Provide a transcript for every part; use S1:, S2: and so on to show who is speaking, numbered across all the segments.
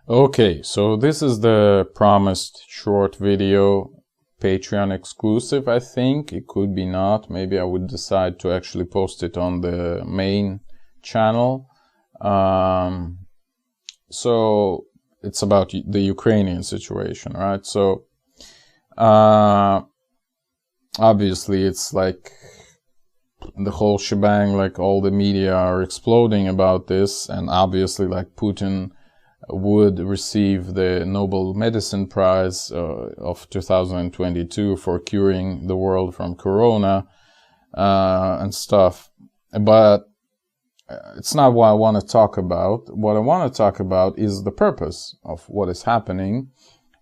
S1: Okay, so this is the promised short video, Patreon exclusive, I think. It could be not. Maybe I would decide to actually post it on the main channel. So it's about the Ukrainian situation, right? So obviously it's like the whole shebang, like all the media are exploding about this, and obviously like Putin would receive the Nobel Medicine Prize of 2022 for curing the world from corona and stuff. But it's not what I want to talk about. What I want to talk about is the purpose of what is happening.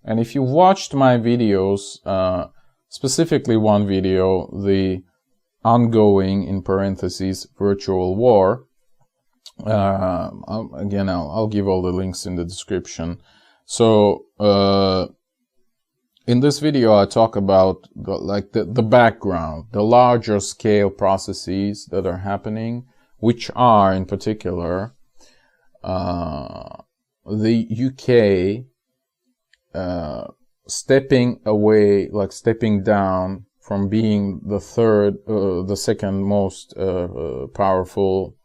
S1: And if you watched my videos, specifically one video, the ongoing, in parentheses, virtual war, again, I'll give all the links in the description. So in this video I talk about the background, the larger scale processes that are happening, which are in particular the UK stepping away, like stepping down from being the second most powerful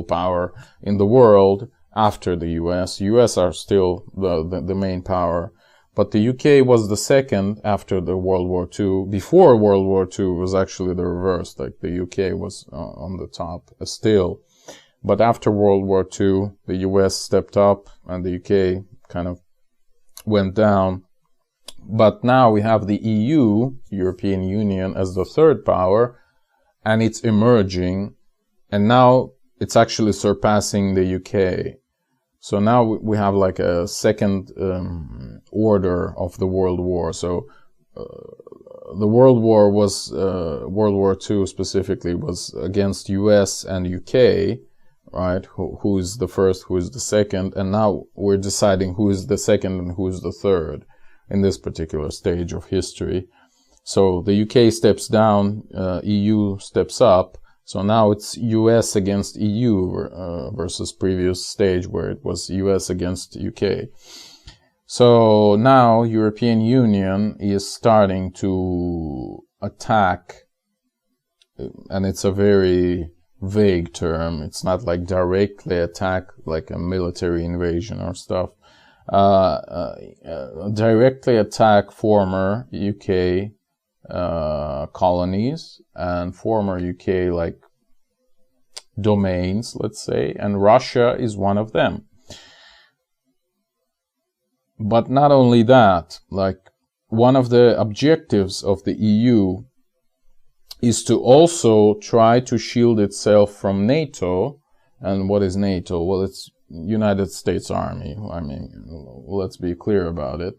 S1: power in the world after the US. US are still the main power, but the UK was the second after the World War II. Before World War II was actually the reverse, like the UK was on the top still. But after World War II, the US stepped up and the UK kind of went down. But now we have the EU, European Union, as the third power, and it's emerging, and now it's actually surpassing the UK. So now we have like a second order of the World War. So the World War was, World War II specifically, was against US and UK, right? Who is the first, who is the second, and now we're deciding who is the second and who is the third in this particular stage of history. So the UK steps down, EU steps up. So now it's US against EU versus previous stage where it was US against UK. So now European Union is starting to attack, and it's a very vague term. It's not like directly attack, like a military invasion or stuff. Directly attack former UK colonies and former UK like domains, let's say, and Russia is one of them. But not only that, like one of the objectives of the EU is to also try to shield itself from NATO. And what is NATO? Well, it's United States Army. I mean, let's be clear about it.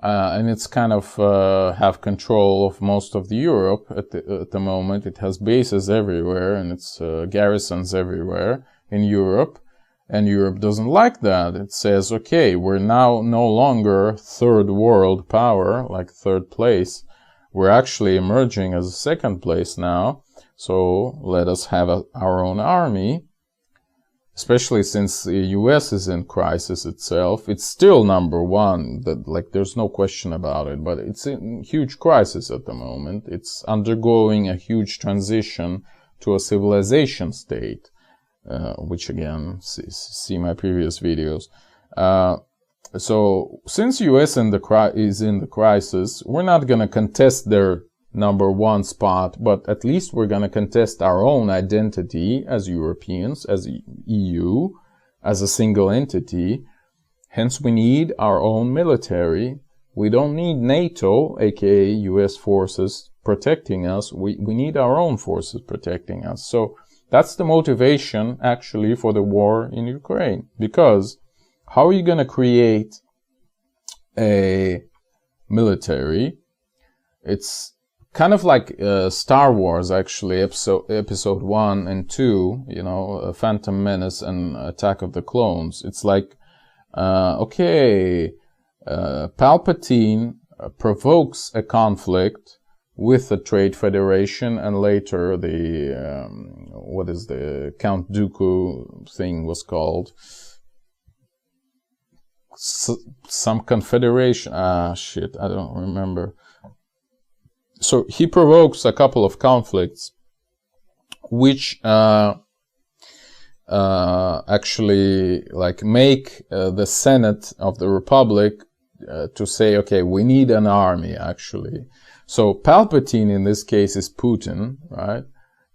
S1: And it's kind of have control of most of the Europe at the moment. It has bases everywhere, and it's garrisons everywhere in Europe. And Europe doesn't like that. It says, okay, we're now no longer third world power, like third place. We're actually emerging as a second place now. So let us have our own army. Especially since the US is in crisis itself. It's still number one, that like there's no question about it, but it's in huge crisis at the moment. It's undergoing a huge transition to a civilization state, which again, see my previous videos. So since US is in the crisis, we're not going to contest their number one spot, but at least we're going to contest our own identity as Europeans, as EU, as a single entity. Hence, we need our own military. We don't need NATO, aka US forces, protecting us. We need our own forces protecting us. So that's the motivation, actually, for the war in Ukraine. Because how are you going to create a military? It's kind of like Star Wars, actually, episode 1 and 2, you know, Phantom Menace and Attack of the Clones. It's like, okay, Palpatine provokes a conflict with the Trade Federation, and later the, what is the Count Dooku thing was called? some confederation. Shit, I don't remember. So he provokes a couple of conflicts, which actually like make the Senate of the Republic to say, okay, we need an army actually. So Palpatine in this case is Putin, right?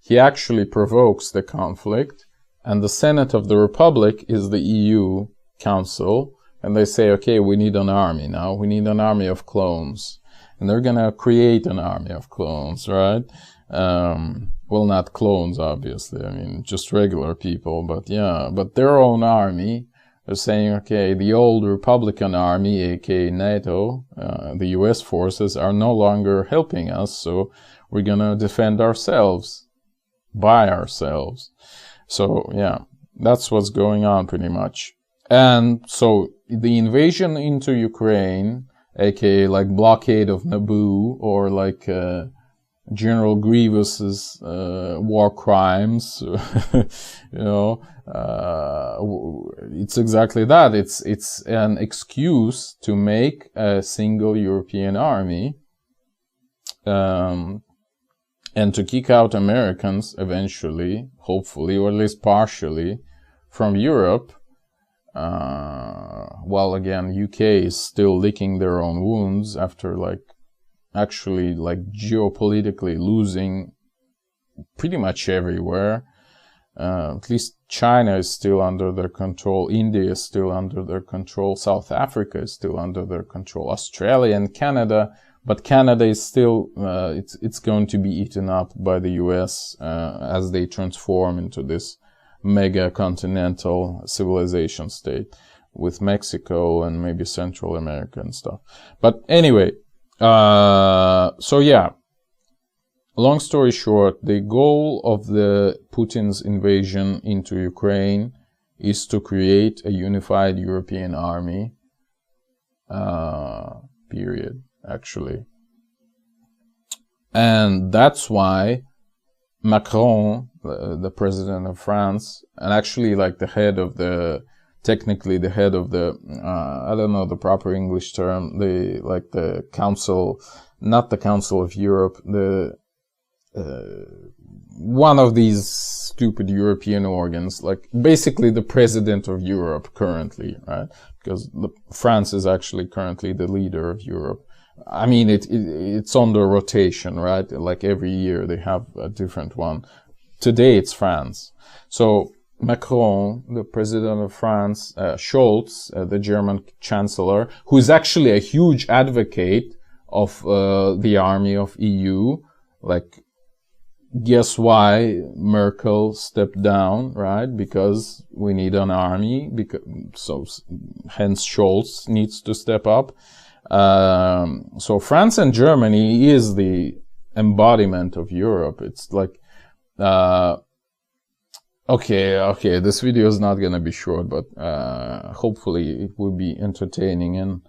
S1: He actually provokes the conflict, and the Senate of the Republic is the EU Council, and they say, okay, we need an army now. We need an army of clones. And they're gonna create an army of clones, right? Well, not clones, obviously. I mean, just regular people, but yeah, but their own army. They're saying, okay, the old Republican army, aka NATO, the US forces, are no longer helping us, so we're gonna defend ourselves, by ourselves. So, yeah, that's what's going on pretty much. And so, the invasion into Ukraine, aka like blockade of Naboo, or like General Grievous's war crimes, you know, it's exactly that. It's an excuse to make a single European army, and to kick out Americans eventually, hopefully, or at least partially, from Europe. While again, UK is still licking their own wounds after actually geopolitically losing pretty much everywhere. At least China is still under their control, India is still under their control, South Africa is still under their control, Australia and Canada, but Canada is still, it's going to be eaten up by the US as they transform into this mega continental civilization state with Mexico and maybe Central America and stuff. But anyway, so yeah, long story short, the goal of the Putin's invasion into Ukraine is to create a unified European army, period, actually. And that's why Macron, the president of France, and actually technically the head of the, I don't know the proper English term, the council, not the Council of Europe, one of these stupid European organs, like basically the president of Europe currently, right? Because France is actually currently the leader of Europe. I mean, it's on the rotation, right? Like every year they have a different one. Today it's France. So Macron, the president of France, Scholz, the German chancellor, who is actually a huge advocate of the army of EU, like, guess why Merkel stepped down, right? Because we need an army, so hence Scholz needs to step up. So France and Germany is the embodiment of Europe. It's like, okay, this video is not gonna be short, but hopefully it will be entertaining and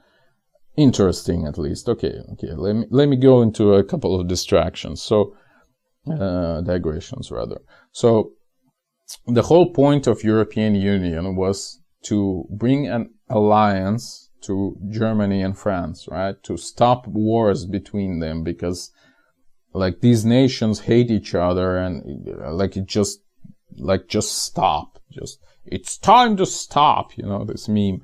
S1: interesting at least. Okay, let me go into a couple of distractions. So, digressions rather. So, the whole point of European Union was to bring an alliance to Germany and France, right? To stop wars between them, because like these nations hate each other, and just stop. It's time to stop, you know, this meme.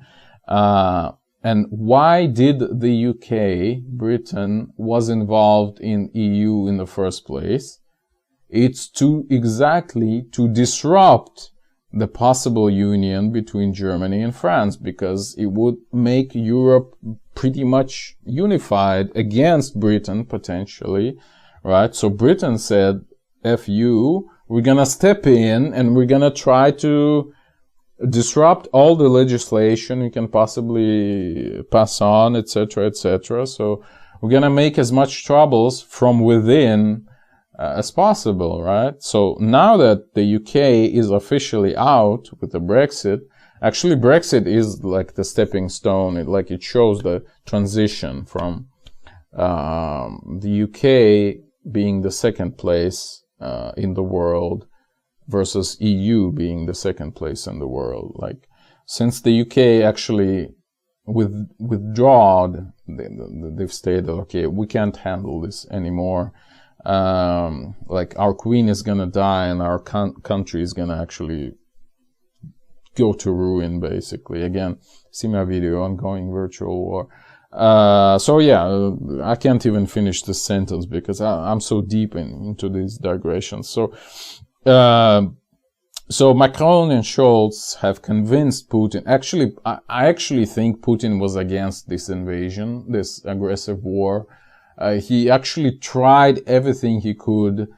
S1: And why did the UK, Britain, was involved in EU in the first place? It's to disrupt the possible union between Germany and France, because it would make Europe pretty much unified against Britain, potentially, right? So Britain said, F you, we're gonna step in and we're gonna try to disrupt all the legislation you can possibly pass on, etc., etc. So we're gonna make as much troubles from within as possible, right? So now that the UK is officially out with the Brexit, actually Brexit is like the stepping stone. It shows the transition from the UK being the second place in the world versus EU being the second place in the world. Like, since the UK actually withdrawn. They've stated, okay, we can't handle this anymore. Like our queen is gonna die and our country is gonna actually go to ruin, basically. Again, see my video, Ongoing Virtual War. So yeah, I can't even finish this sentence because I'm so deep into these digressions. So Macron and Scholz have convinced Putin. Actually, I actually think Putin was against this invasion, this aggressive war. He actually tried everything he could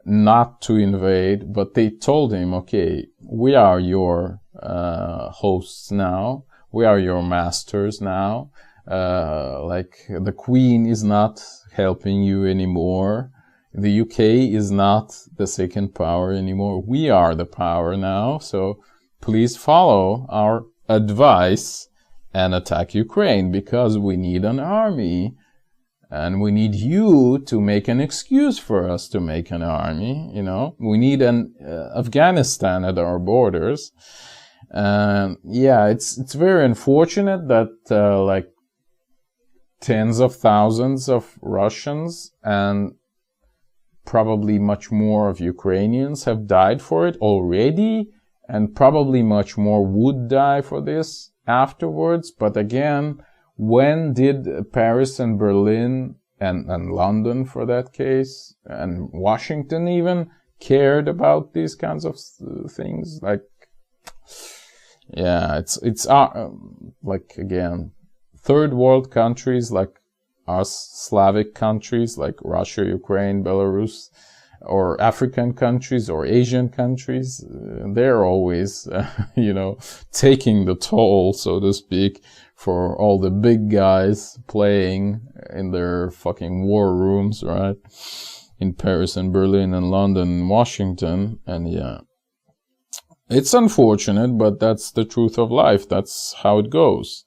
S1: not to invade, but they told him, okay, we are your hosts now. We are your masters now. Like the Queen is not helping you anymore. The UK is not the second power anymore. We are the power now. So please follow our advice and attack Ukraine, because we need an army and we need you to make an excuse for us to make an army. You know, we need an Afghanistan at our borders. Yeah, it's very unfortunate that like tens of thousands of Russians and probably much more of Ukrainians have died for it already, and probably much more would die for this afterwards. But again, when did Paris and Berlin and London, for that case, and Washington even, cared about these kinds of things? Like, yeah, it's like, again, third world countries like us, Slavic countries like Russia, Ukraine, Belarus, or African countries or Asian countries, they're always, you know, taking the toll, so to speak, for all the big guys playing in their fucking war rooms, right? In Paris and Berlin and London and Washington. And yeah, it's unfortunate, but that's the truth of life. That's how it goes.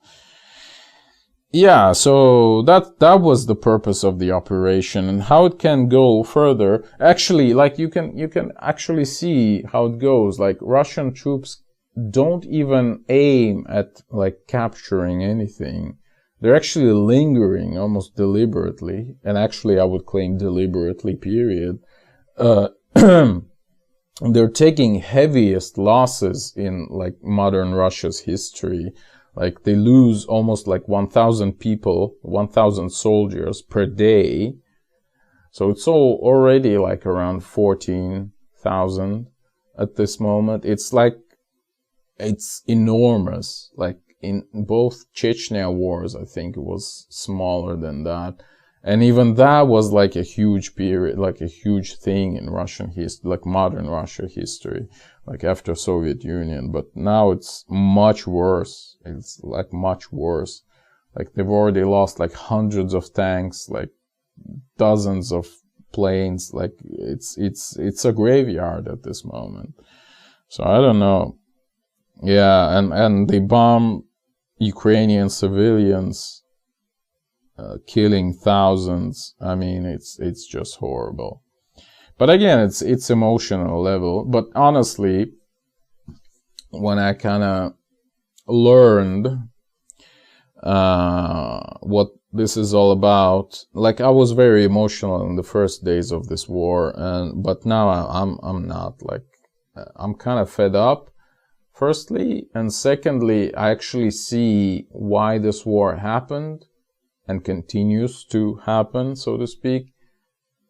S1: Yeah, so that was the purpose of the operation, and how it can go further. Actually, like you can actually see how it goes. Like Russian troops don't even aim at like capturing anything. They're actually lingering almost deliberately, and actually I would claim deliberately, period. They're taking heaviest losses in like modern Russia's history. Like they lose almost like 1,000 people, 1,000 soldiers per day. So it's all already like around 14,000 at this moment. It's like, it's enormous. Like in both Chechnya wars, I think it was smaller than that. And even that was like a huge period, like a huge thing in Russian history, like modern Russia history, like after Soviet Union. But now it's much worse. It's like much worse. Like they've already lost like hundreds of tanks, like dozens of planes. Like it's a graveyard at this moment. So I don't know. Yeah, and they bomb Ukrainian civilians, killing thousands. I mean, it's just horrible. But again, it's emotional level. But honestly, when I kind of learned what this is all about, like I was very emotional in the first days of this war, but now I'm not. Like I'm kind of fed up, firstly, and secondly, I actually see why this war happened and continues to happen, so to speak.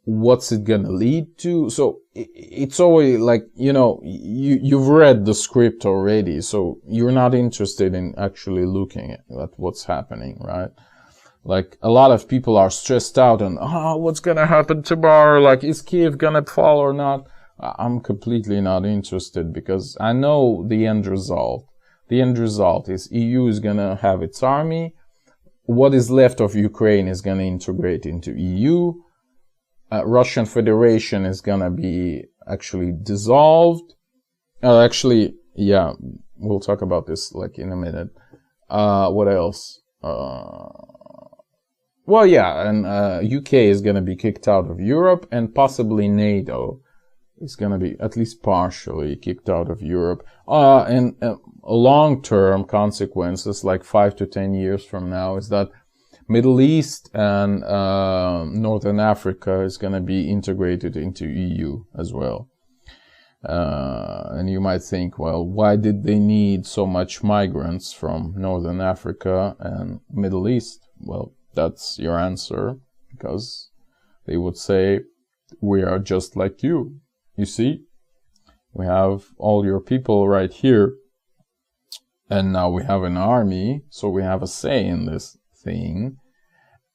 S1: What's it gonna lead to? So it's always like, you know, you've read the script already, so you're not interested in actually looking at what's happening, right? Like a lot of people are stressed out and, what's gonna happen tomorrow? Like, is Kiev gonna fall or not? I'm completely not interested, because I know the end result. The end result is EU is gonna have its army. What is left of Ukraine is gonna integrate into EU. Russian Federation is gonna be actually dissolved. Actually, yeah, we'll talk about this like in a minute. What else? Well, yeah, and UK is gonna be kicked out of Europe and possibly NATO. is going to be at least partially kicked out of Europe. And long-term consequences, like 5 to 10 years from now, is that Middle East and Northern Africa is going to be integrated into EU as well. And you might think, well, why did they need so much migrants from Northern Africa and Middle East? Well, that's your answer, because they would say, we are just like you. You see, we have all your people right here, and now we have an army, so we have a say in this thing.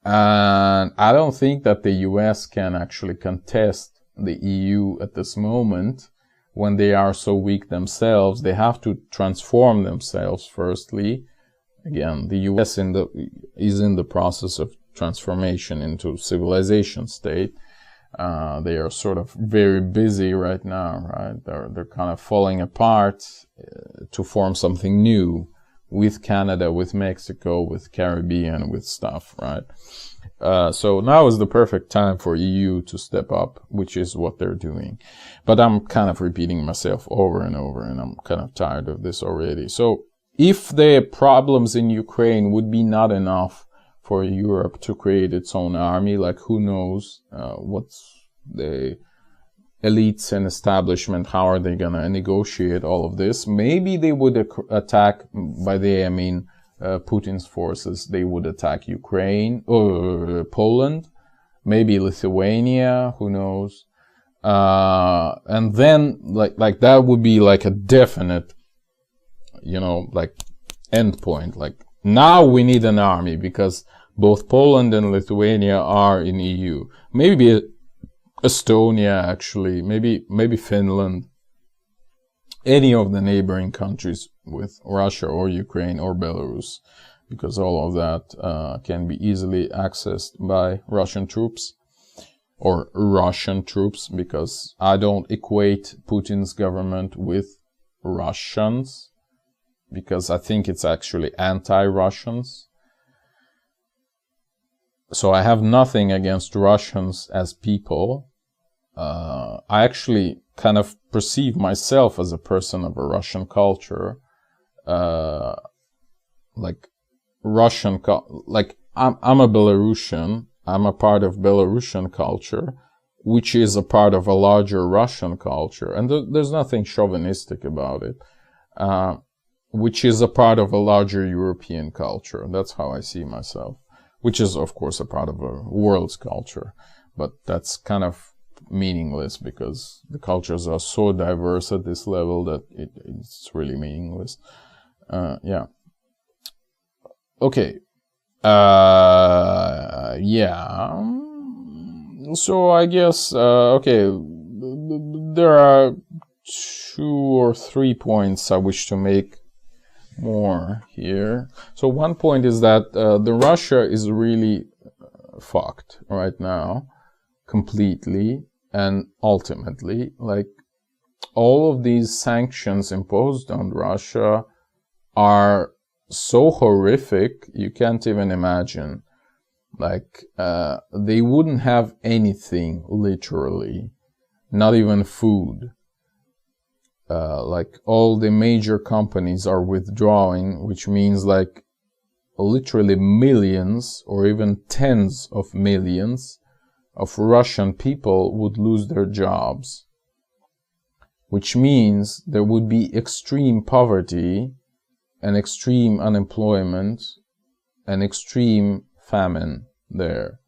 S1: And I don't think that the US can actually contest the EU at this moment, when they are so weak themselves. They have to transform themselves firstly. Again, the US is in the process of transformation into civilization state. They are sort of very busy right now, right? They're kind of falling apart to form something new with Canada, with Mexico, with Caribbean, with stuff, right? So now is the perfect time for EU to step up, which is what they're doing. But I'm kind of repeating myself over and over, and I'm kind of tired of this already. So if the problems in Ukraine would be not enough for Europe to create its own army, like who knows what's the elites and establishment, how are they gonna negotiate all of this? Maybe they would attack, by they I mean Putin's forces, they would attack Ukraine or Poland, maybe Lithuania, who knows? And then like that would be like a definite, you know, like end point. Like now we need an army because both Poland and Lithuania are in EU. Maybe Estonia, actually, maybe Finland, any of the neighboring countries with Russia or Ukraine or Belarus, because all of that can be easily accessed by Russian troops, or Russian troops, because I don't equate Putin's government with Russians, because I think it's actually anti-Russians. So I have nothing against Russians as people. I actually kind of perceive myself as a person of a Russian culture. Like Russian, like I'm a Belarusian. I'm a part of Belarusian culture, which is a part of a larger Russian culture. And there's nothing chauvinistic about it. Which is a part of a larger European culture. That's how I see myself. Which is, of course, a part of a world's culture. But that's kind of meaningless because the cultures are so diverse at this level that it's really meaningless. Yeah. Okay. Yeah. So I guess, okay, there are 2 or 3 points I wish to make more here. So one point is that the Russia is really fucked right now, completely and ultimately. Like all of these sanctions imposed on Russia are so horrific you can't even imagine. Like they wouldn't have anything, literally, not even food. Like all the major companies are withdrawing, which means like literally millions or even tens of millions of Russian people would lose their jobs, which means there would be extreme poverty and extreme unemployment and extreme famine there,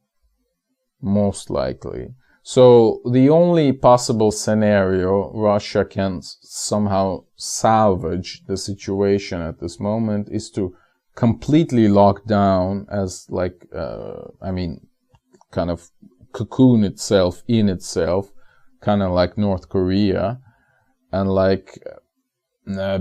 S1: most likely. So the only possible scenario Russia can somehow salvage the situation at this moment is to completely lock down, as like, I mean, kind of cocoon itself in itself, kind of like North Korea, and like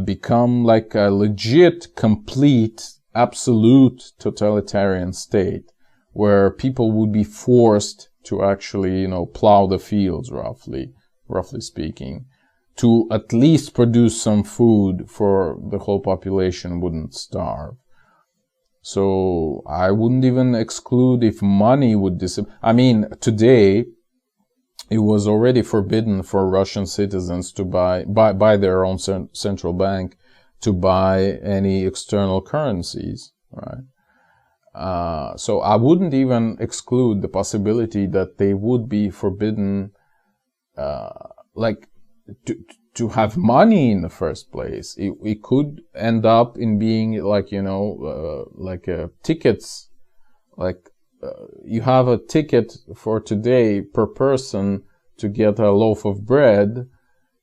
S1: become like a legit, complete, absolute totalitarian state where people would be forced to actually, you know, plow the fields, roughly speaking, to at least produce some food for the whole population wouldn't starve. So I wouldn't even exclude if money would disappear. I mean, today, it was already forbidden for Russian citizens to buy their own central bank to buy any external currencies, right? So I wouldn't even exclude the possibility that they would be forbidden, like, to have money in the first place. It could end up in being like, you know, like tickets, like you have a ticket for today per person to get a loaf of bread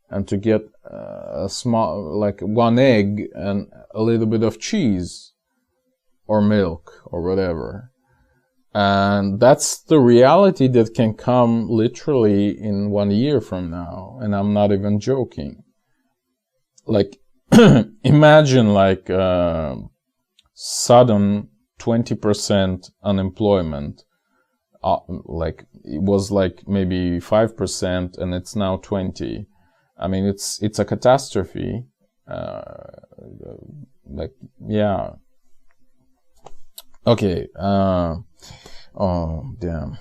S1: and to get a small, like one egg and a little bit of cheese or milk or whatever. And that's the reality that can come literally in 1 year from now. And I'm not even joking. Like, imagine like sudden 20% unemployment. Like, it was like maybe 5% and it's now 20. I mean, it's a catastrophe. Like, yeah. Okay, oh, damn.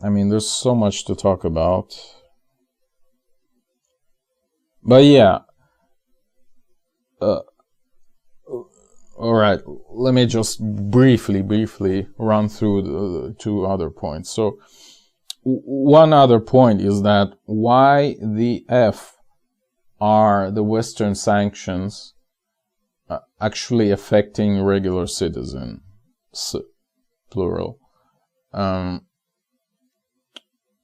S1: I mean, there's so much to talk about. But yeah. Alright, let me just briefly run through the two other points. So, one other point is that why the F are the Western sanctions actually affecting regular citizens? Plural.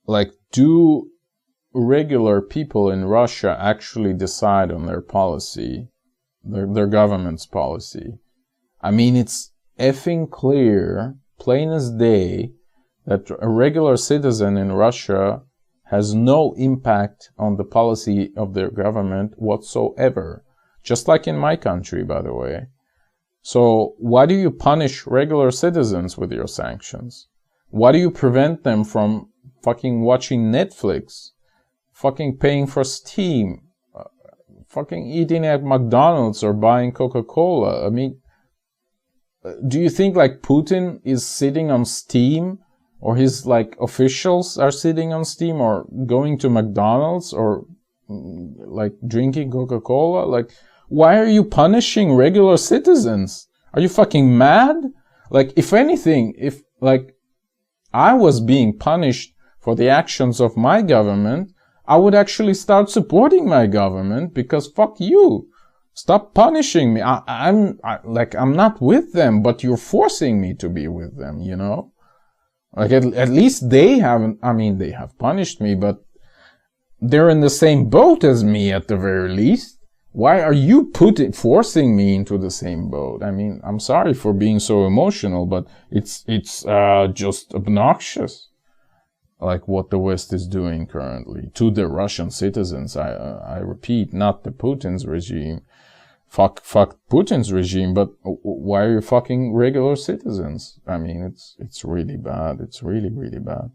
S1: Like, do regular people in Russia actually decide on their policy, their government's policy? I mean, it's effing clear, plain as day, that a regular citizen in Russia has no impact on the policy of their government whatsoever. Just like in my country, by the way. So why do you punish regular citizens with your sanctions? Why do you prevent them from fucking watching Netflix, fucking paying for Steam, fucking eating at McDonald's or buying Coca-Cola? I mean, do you think like Putin is sitting on Steam, or his like officials are sitting on Steam, or going to McDonald's, or like drinking Coca-Cola? Like, why are you punishing regular citizens? Are you fucking mad? Like, if anything, if like I was being punished for the actions of my government, I would actually start supporting my government, because fuck you. Stop punishing me. I'm not with them, but you're forcing me to be with them, you know? Like, at least they haven't, I mean, they have punished me, but they're in the same boat as me at the very least. Why are you forcing me into the same boat? I mean, I'm sorry for being so emotional, but it's just obnoxious. Like what the West is doing currently to the Russian citizens. I repeat, not the Putin's regime. Fuck Putin's regime, but why are you fucking regular citizens? I mean, it's really bad. It's really, really bad.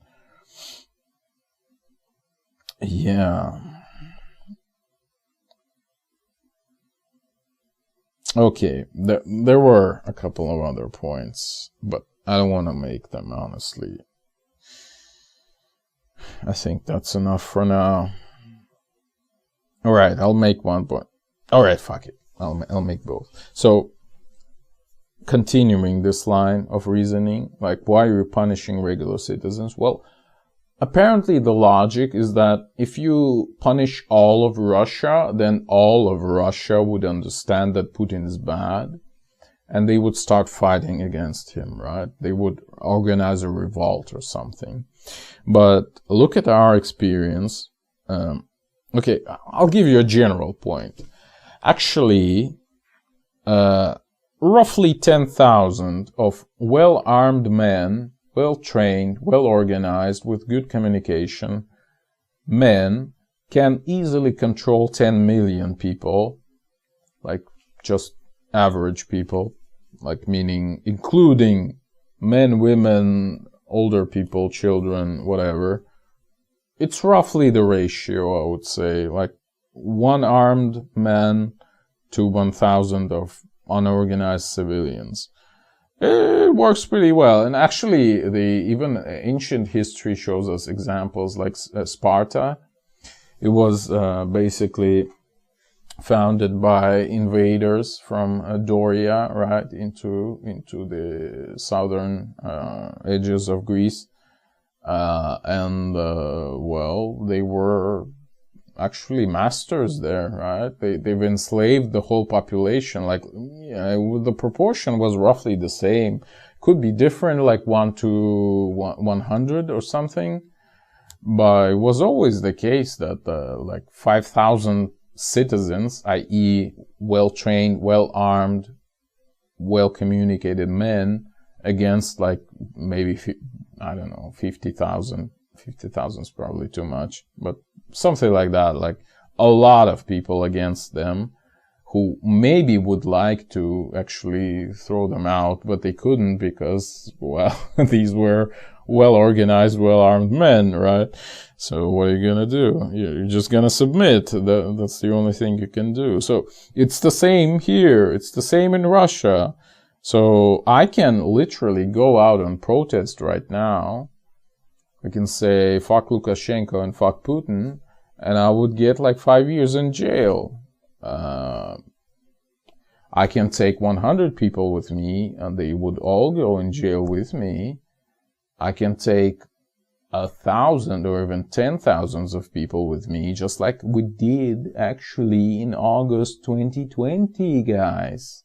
S1: Yeah. Okay, there were a couple of other points, but I don't want to make them, honestly. I think that's enough for now. Alright, I'll make one point. Alright, fuck it. I'll make both. So, continuing this line of reasoning, like, why are you punishing regular citizens? Well, apparently the logic is that if you punish all of Russia, then all of Russia would understand that Putin is bad, and they would start fighting against him, right? They would organize a revolt or something. But look at our experience. Okay, I'll give you a general point. Actually, roughly 10,000 of well-armed men, well-trained, well-organized, with good communication, men can easily control 10 million people, like just average people, like meaning including men, women, older people, children, whatever. It's roughly the ratio, I would say, like one armed man to 1,000 of unorganized civilians. It works pretty well. And actually, even ancient history shows us examples like Sparta. It was basically founded by invaders from Doria, right, into the southern edges of Greece. Well, they were actually masters there, right? They've enslaved the whole population. Like, yeah, the proportion was roughly the same. Could be different, like 1 to 100 or something. But it was always the case that like 5,000 citizens, i.e. well-trained, well-armed, well-communicated men against like maybe, I don't know, 50,000. 50,000 is probably too much, but something like that, like a lot of people against them who maybe would like to actually throw them out, but they couldn't because, well, these were well-organized, well-armed men, right? So what are you gonna do? You're just gonna submit. That's the only thing you can do. So it's the same here. It's the same in Russia. So I can literally go out and protest right now. We can say, fuck Lukashenko and fuck Putin, and I would get like 5 years in jail. I can take 100 people with me, and they would all go in jail with me. I can take 1,000 or even 10,000s of people with me, just like we did actually in August 2020, guys.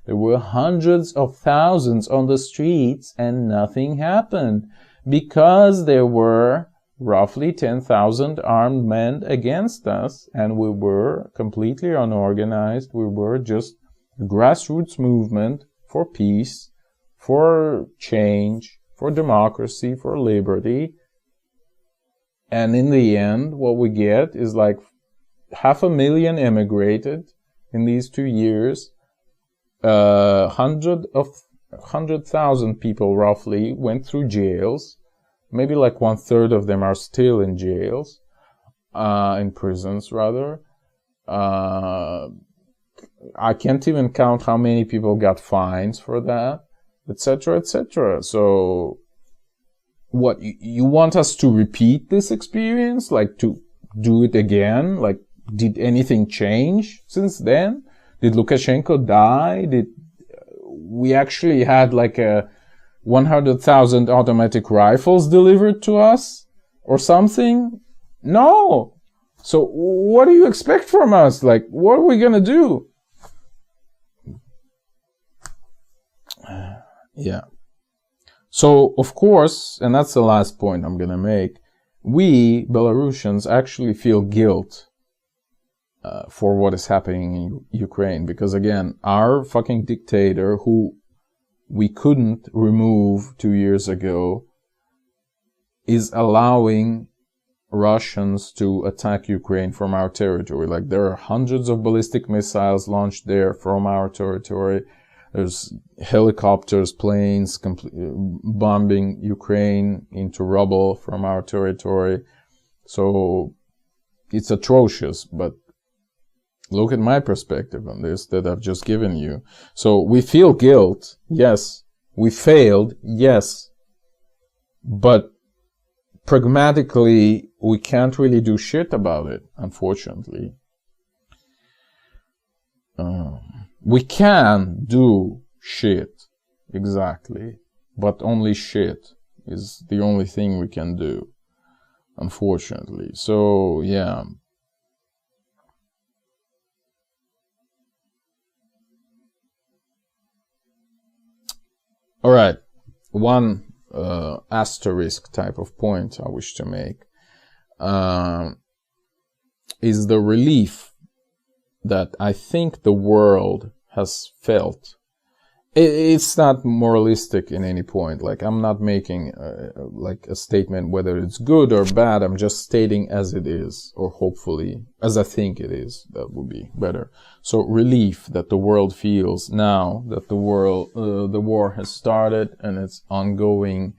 S1: There were hundreds of thousands on the streets and nothing happened. Because there were roughly 10,000 armed men against us, and we were completely unorganized. We were just a grassroots movement for peace, for change, for democracy, for liberty. And in the end, what we get is like 500,000 emigrated in these 2 years. 100,000 people roughly went through jails. Maybe like 1/3 of them are still in jails, in prisons rather. I can't even count how many people got fines for that, etc., etc. So, what, you want us to repeat this experience? Like to do it again? Like, did anything change since then? Did Lukashenko die? Did we actually had like 100,000 automatic rifles delivered to us or something? No. So what do you expect from us? Like, what are we gonna do? Yeah. So, of course, and that's the last point I'm gonna make, we Belarusians actually feel guilt for what is happening in Ukraine, because again, our fucking dictator, who we couldn't remove 2 years ago, is allowing Russians to attack Ukraine from our territory. Like, there are hundreds of ballistic missiles launched there from our territory. There's helicopters, planes bombing Ukraine into rubble from our territory. So it's atrocious, but look at my perspective on this that I've just given you. So we feel guilt, yes. We failed, yes. But pragmatically, we can't really do shit about it, unfortunately. We can do shit, exactly. But only shit is the only thing we can do, unfortunately. So, yeah. Alright, one asterisk type of point I wish to make is the relief that I think the world has felt. It's not moralistic in any point. Like, I'm not making like a statement whether it's good or bad. I'm just stating as it is, or hopefully as I think it is. That would be better. So relief that the world feels now that the war has started and it's ongoing,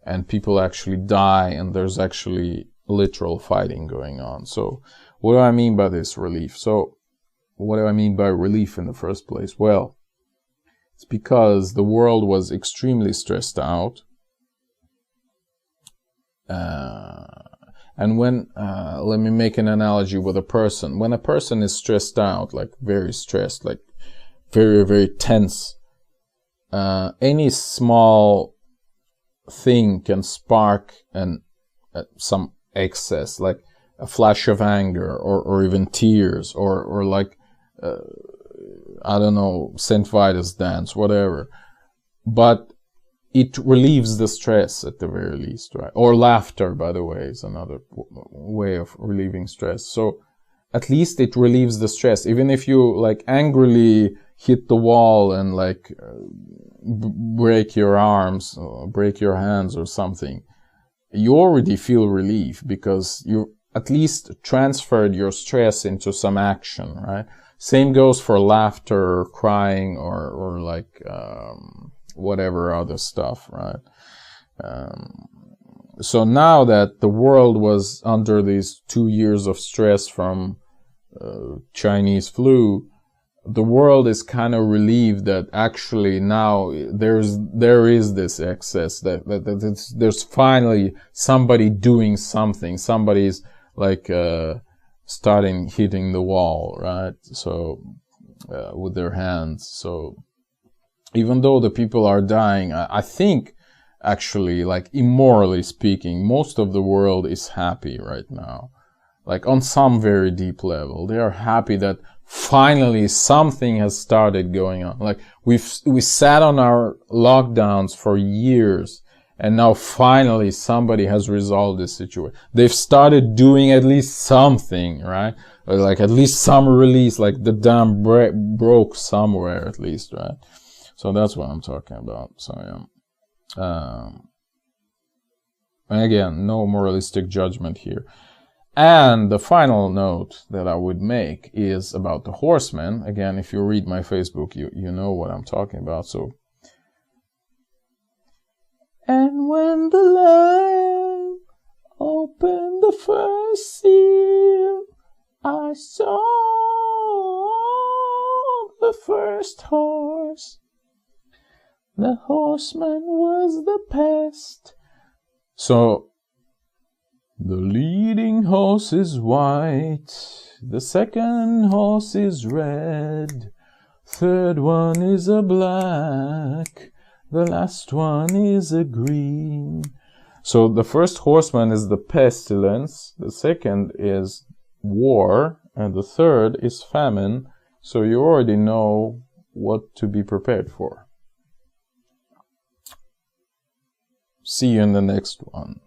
S1: and people actually die, and there's actually literal fighting going on. So what do I mean by this relief? So what do I mean by relief in the first place? Well, It's because the world was extremely stressed out. And when, let me make an analogy with a person. When a person is stressed out, like very stressed, like very, very tense, any small thing can spark some excess, like a flash of anger, or even tears, or like, I don't know, St. Vitus dance, whatever. But it relieves the stress at the very least, right? Or laughter, by the way, is another way of relieving stress. So at least it relieves the stress. Even if you like angrily hit the wall and like break your arms, or break your hands or something, you already feel relief because you at least transferred your stress into some action, right? Same goes for laughter or crying or like whatever other stuff, right? So now that the world was under these 2 years of stress from Chinese flu, the world is kind of relieved that actually now there is this excess, that there's finally somebody doing something. Somebody's like starting hitting the wall, right? So with their hands. So even though the people are dying, I think actually, like immorally speaking, most of the world is happy right now. Like on some very deep level, they are happy that finally something has started going on. Like we sat on our lockdowns for years, and now finally somebody has resolved this situation. They've started doing at least something, right? Or like at least some release, like the dam broke somewhere at least, right? So that's what I'm talking about. So yeah. And again, no moralistic judgment here. And the final note that I would make is about the horseman. Again, if you read my Facebook, you know what I'm talking about. So, and when the Lamb opened the first seal, I saw the first horse. The horseman was the pest. So, the leading horse is white, the second horse is red, third one is a black, the last one is a green. So the first horseman is the pestilence, the second is war, and the third is famine. So you already know what to be prepared for. See you in the next one.